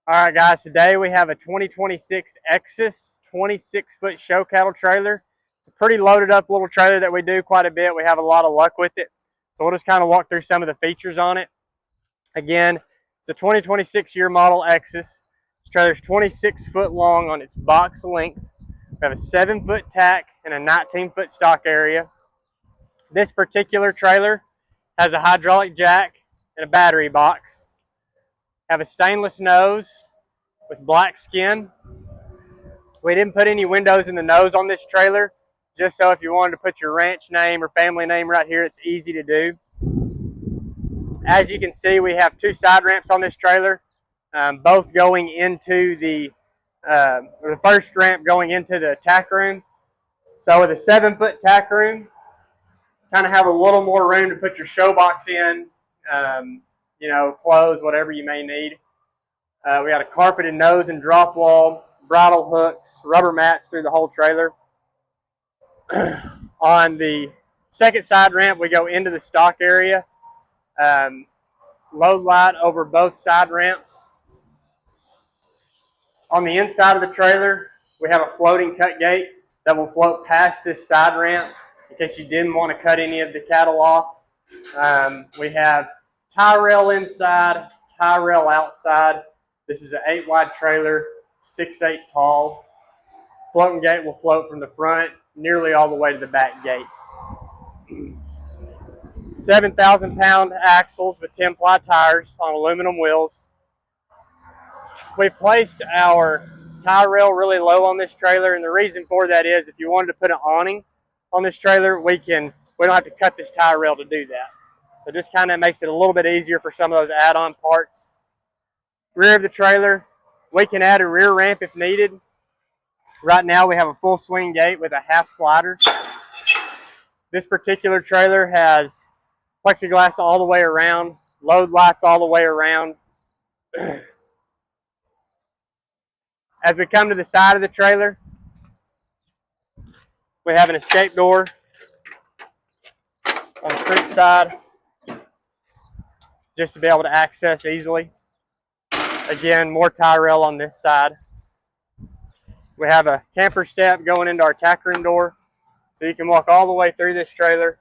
All right, guys, today we have a 2026 Exiss 26-foot show cattle trailer. It's a pretty loaded up little trailer that we do quite a bit. We have a lot of luck with it. So we'll just kind of walk through some of the features on it. Again, it's a 2026 year model Exiss. This trailer is 26 foot long on its box length. We have a 7-foot tack and a 19-foot stock area. This particular trailer has a hydraulic jack and a battery box. Have a stainless nose with black skin. We didn't put any windows in the nose on this trailer, just so if you wanted to put your ranch name or family name right here, it's easy to do. As you can see, we have 2 side ramps on this trailer, both going into the first ramp going into the tack room. So with a 7-foot tack room, kind of have a little more room to put your show box in, clothes, whatever you may need. We got a carpeted nose and drop wall, bridle hooks, rubber mats through the whole trailer. On the second side ramp, we go into the stock area. Load light over both side ramps. On the inside of the trailer, we have a floating cut gate that will float past this side ramp in case you didn't want to cut any of the cattle off. We have tie rail inside, tie rail outside. This is an 8-wide trailer, 6'8" tall. Floating gate will float from the front nearly all the way to the back gate. 7,000-pound axles with 10-ply tires on aluminum wheels. We placed our tie rail really low on this trailer, and the reason for that is if you wanted to put an awning on this trailer, we don't have to cut this tie rail to do that. So just kind of makes it a little bit easier for some of those add-on parts. Rear of the trailer, we can add a rear ramp if needed. Right now we have a full swing gate with a half slider. This particular trailer has plexiglass all the way around, load lights all the way around. As we come to the side of the trailer, we have an escape door on the street side just to be able to access easily. Again, more tie rail on this side. We have a camper step going into our tack room door, so you can walk all the way through this trailer.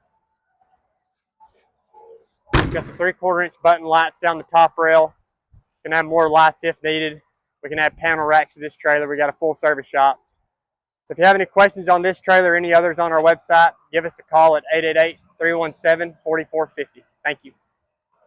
We've got the 3/4 inch button lights down the top rail. You can have more lights if needed. We can add panel racks to this trailer. We got a full service shop. So if you have any questions on this trailer or any others on our website, give us a call at 888-317-4450. Thank you.